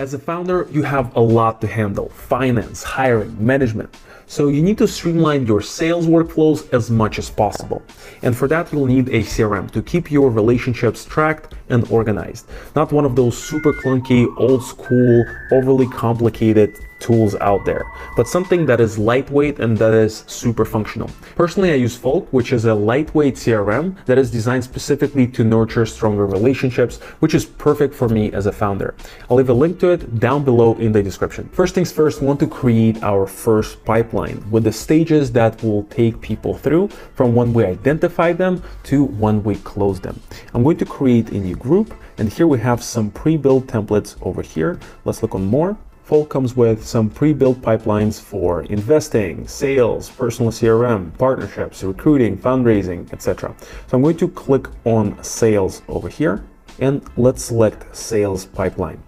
As a founder, you have a lot to handle: finance, hiring, management. So you need to streamline your sales workflows as much as possible. And for that, you'll need a CRM to keep your relationships tracked and organized. Not one of those super clunky, old school, overly complicated tools out there, but something that is lightweight and that is super functional. Personally, I use Folk, which is a lightweight CRM that is designed specifically to nurture stronger relationships, which is perfect for me as a founder. I'll leave a link to it down below in the description. First things first, we want to create our first pipeline with the stages that will take people through from when we identify them to when we close them. I'm going to create a new group, and here we have some pre-built templates over here. Let's look on more. Folk comes with some pre-built pipelines for investing, sales, personal CRM, partnerships, recruiting, fundraising, etc. So I'm going to click on sales over here, and let's select sales pipeline.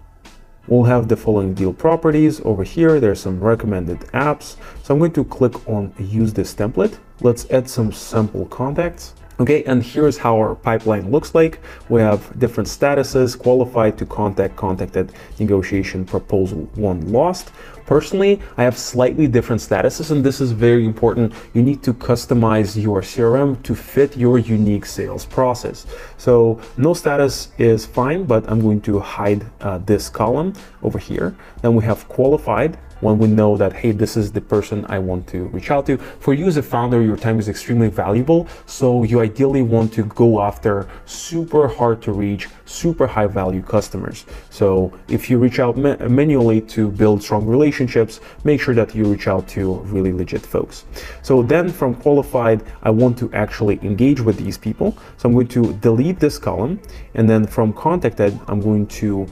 We'll have the following deal properties over here. There's some recommended apps. So I'm going to click on use this template. Let's add some sample contacts. Okay, and here's how our pipeline looks like. We have different statuses: qualified to contact, contacted, negotiation, proposal, won, lost. Personally, I have slightly different statuses, and this is very important. You need to customize your CRM to fit your unique sales process. So no status is fine, but I'm going to hide this column over here. Then we have qualified, when we know that, hey, this is the person I want to reach out to. For you as a founder, your time is extremely valuable. So you ideally want to go after super hard to reach, super high value customers. So if you reach out manually to build strong relationships, make sure that you reach out to really legit folks. So then from qualified, I want to actually engage with these people. So I'm going to delete this column. And then from contacted, I'm going to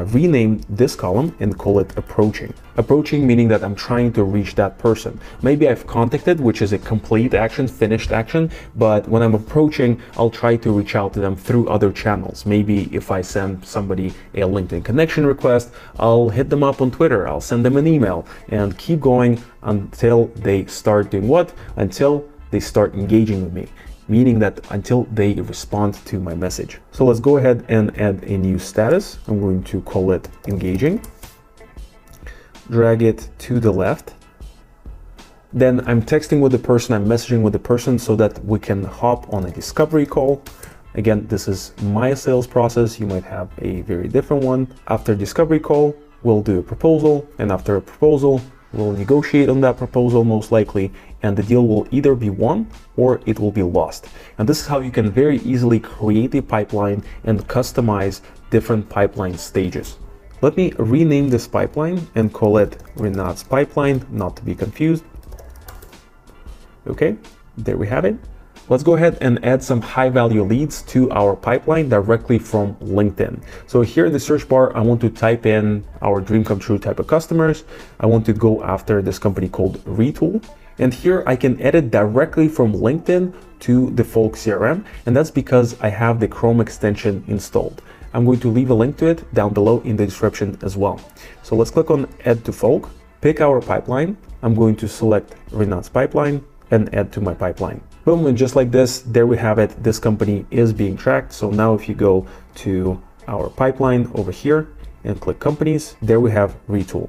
rename this column and call it approaching. Approaching meaning that I'm trying to reach that person. Maybe I've contacted, which is a complete action, finished action, but when I'm approaching, I'll try to reach out to them through other channels. Maybe if I send somebody a LinkedIn connection request, I'll hit them up on Twitter, I'll send them an email, and keep going until they start doing what? Until they start engaging with me. Meaning that until they respond to my message. So let's go ahead and add a new status. I'm going to call it engaging. Drag it to the left. Then I'm texting with the person, I'm messaging with the person so that we can hop on a discovery call. Again, this is my sales process. You might have a very different one. After discovery call, we'll do a proposal, and after a proposal, we'll negotiate on that proposal most likely, and the deal will either be won or it will be lost. And this is how you can very easily create a pipeline and customize different pipeline stages. Let me rename this pipeline and call it Renat's pipeline, not to be confused. Okay, there we have it. Let's go ahead and add some high value leads to our pipeline directly from LinkedIn. So here in the search bar, I want to type in our dream come true type of customers. I want to go after this company called Retool. And here I can edit directly from LinkedIn to the Folk CRM. And that's because I have the Chrome extension installed. I'm going to leave a link to it down below in the description as well. So let's click on add to Folk, pick our pipeline. I'm going to select Renat's pipeline and add to my pipeline. Boom, and just like this, there we have it. This company is being tracked. So now if you go to our pipeline over here and click companies, there we have Retool.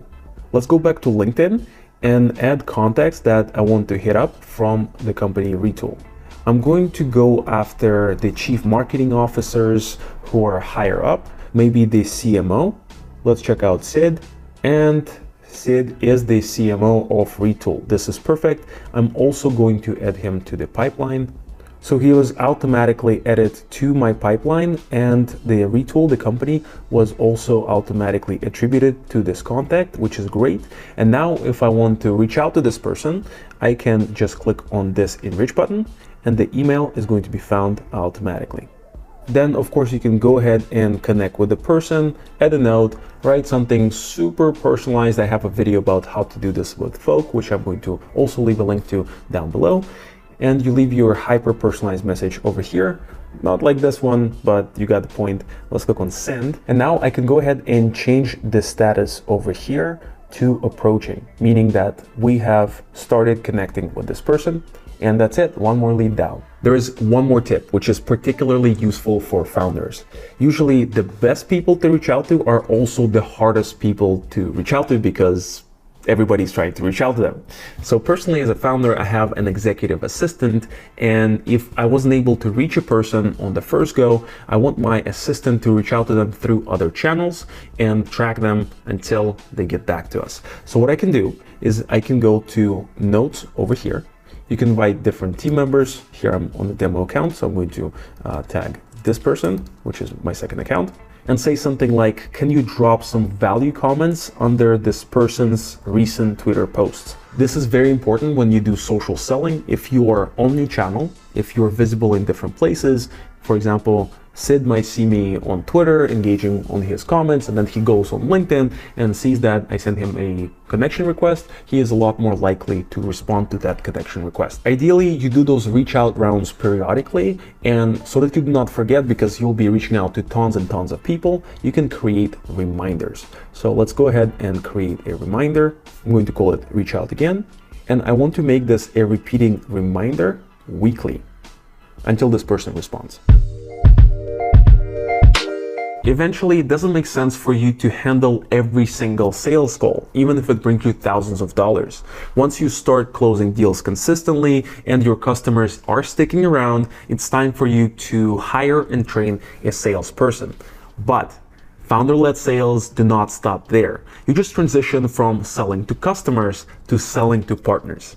Let's go back to LinkedIn and add contacts that I want to hit up from the company Retool. I'm going to go after the chief marketing officers who are higher up, maybe the CMO. Let's check out Sid, and Sid is the CMO of Retool. This is perfect. I'm also going to add him to the pipeline. So he was automatically added to my pipeline, and the Retool, the company, was also automatically attributed to this contact, which is great. And now if I want to reach out to this person, I can just click on this enrich button and the email is going to be found automatically. Then of course you can go ahead and connect with the person, add a note, write something super personalized. I have a video about how to do this with Folk, which I'm going to also leave a link to down below. And you leave your hyper personalized message over here. Not like this one, but you got the point. Let's click on send. And now I can go ahead and change the status over here to approaching, meaning that we have started connecting with this person. And that's it, one more lead down. There is one more tip, which is particularly useful for founders. Usually the best people to reach out to are also the hardest people to reach out to because everybody's trying to reach out to them. So personally, as a founder, I have an executive assistant, and if I wasn't able to reach a person on the first go, I want my assistant to reach out to them through other channels and track them until they get back to us. So what I can do is I can go to notes over here. You can invite different team members. Here I'm on the demo account, so I'm going to tag this person, which is my second account, and say something like, can you drop some value comments under this person's recent Twitter posts? This is very important when you do social selling. If you are omni-channel, if you're visible in different places, for example, Sid might see me on Twitter engaging on his comments, and then he goes on LinkedIn and sees that I sent him a connection request. He is a lot more likely to respond to that connection request. Ideally, you do those reach out rounds periodically, and so that you do not forget, because you'll be reaching out to tons and tons of people, you can create reminders. So let's go ahead and create a reminder. I'm going to call it reach out again. And I want to make this a repeating reminder weekly until this person responds. Eventually, it doesn't make sense for you to handle every single sales call, even if it brings you thousands of dollars. Once you start closing deals consistently and your customers are sticking around, it's time for you to hire and train a salesperson. But founder-led sales do not stop there. You just transition from selling to customers to selling to partners.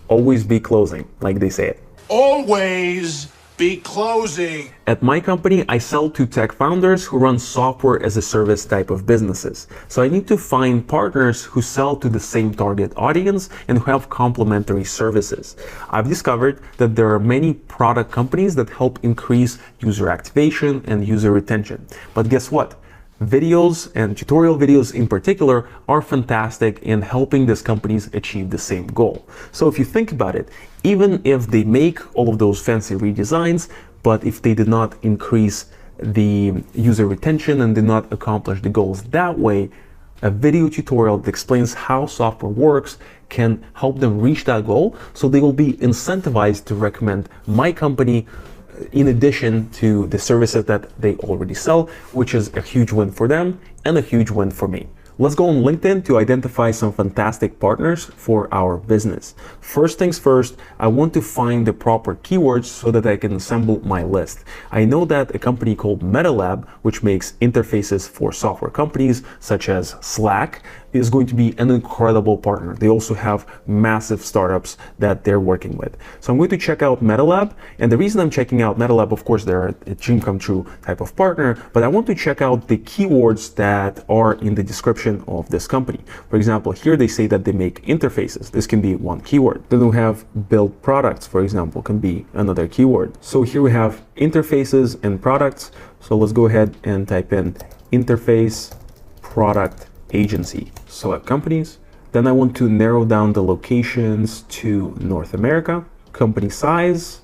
Always be closing, like they say it. Always be closing. At my company, I sell to tech founders who run software as a service type of businesses. So I need to find partners who sell to the same target audience and who have complementary services. I've discovered that there are many product companies that help increase user activation and user retention. But guess what? Videos and tutorial videos in particular are fantastic in helping these companies achieve the same goal. So if you think about it, even if they make all of those fancy redesigns, but if they did not increase the user retention and did not accomplish the goals that way, a video tutorial that explains how software works can help them reach that goal, so they will be incentivized to recommend my company in addition to the services that they already sell, which is a huge win for them and a huge win for me. Let's go on LinkedIn to identify some fantastic partners for our business. First things first, I want to find the proper keywords so that I can assemble my list. I know that a company called MetaLab, which makes interfaces for software companies such as Slack, is going to be an incredible partner. They also have massive startups that they're working with. So I'm going to check out MetaLab. And the reason I'm checking out MetaLab, of course, they're a dream come true type of partner, but I want to check out the keywords that are in the description of this company. For example, here they say that they make interfaces. This can be one keyword. Then we have build products, for example, can be another keyword. So here we have interfaces and products. So let's go ahead and type in interface product agency. Select companies. Then I want to narrow down the locations to North America. Company size,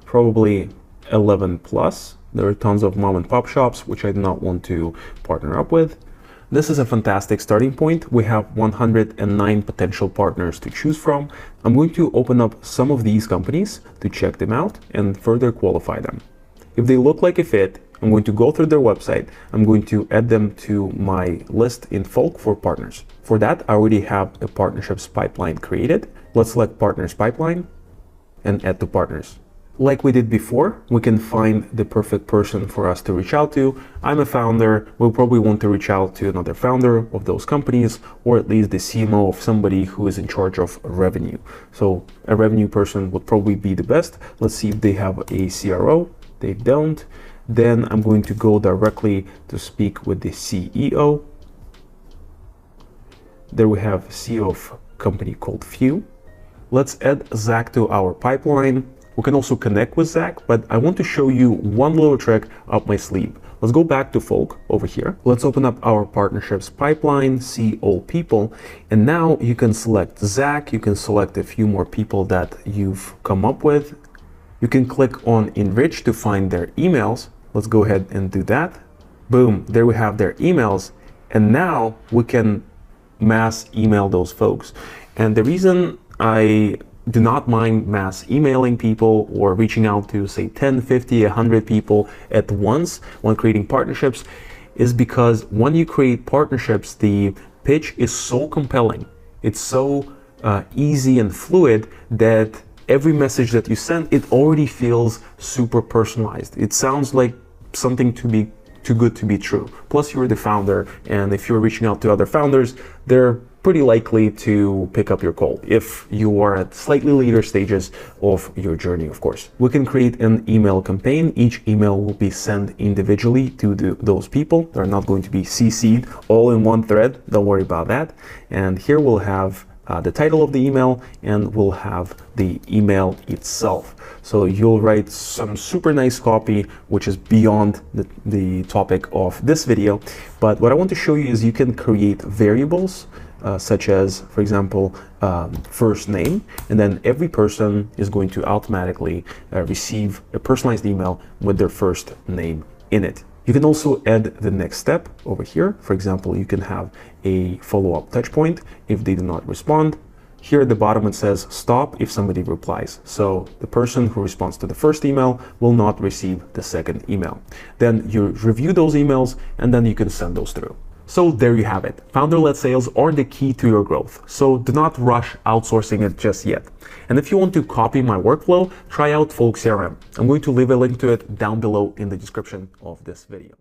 probably 11 plus. There are tons of mom and pop shops, which I do not want to partner up with. This is a fantastic starting point. We have 109 potential partners to choose from. I'm going to open up some of these companies to check them out and further qualify them. If they look like a fit, I'm going to go through their website. I'm going to add them to my list in Folk for partners. For that, I already have a partnerships pipeline created. Let's select partners pipeline and add to partners. Like we did before, we can find the perfect person for us to reach out to. I'm a founder. We'll probably want to reach out to another founder of those companies, or at least the CMO of somebody who is in charge of revenue. So a revenue person would probably be the best. Let's see if they have a CRO. They don't. Then I'm going to go directly to speak with the CEO. There we have CEO of a company called Few. Let's add Zach to our pipeline. We can also connect with Zach, but I want to show you one little trick up my sleeve. Let's go back to Folk over here. Let's open up our partnerships pipeline, see all people. And now you can select Zach. You can select a few more people that you've come up with. You can click on enrich to find their emails. Let's go ahead and do that. Boom, there we have their emails. And now we can mass email those folks. And the reason I do not mind mass emailing people or reaching out to say 10, 50, 100 people at once when creating partnerships is because when you create partnerships, the pitch is so compelling. It's so easy and fluid that every message that you send, it already feels super personalized. It sounds like something too good to be true. Plus you're the founder, and if you're reaching out to other founders, they're pretty likely to pick up your call if you are at slightly later stages of your journey, of course. We can create an email campaign. Each email will be sent individually to those people. They're not going to be CC'd all in one thread. Don't worry about that. And here we'll have the title of the email, and we'll have the email itself. So you'll write some super nice copy, which is beyond the topic of this video. But what I want to show you is you can create variables such as, for example, first name, and then every person is going to automatically receive a personalized email with their first name in it. You can also add the next step over here. For example, you can have a follow-up touch point if they do not respond. Here at the bottom it says stop if somebody replies. So the person who responds to the first email will not receive the second email. Then you review those emails and then you can send those through. So there you have it. Founder-led sales are the key to your growth. So do not rush outsourcing it just yet. And if you want to copy my workflow, try out Folk CRM. I'm going to leave a link to it down below in the description of this video.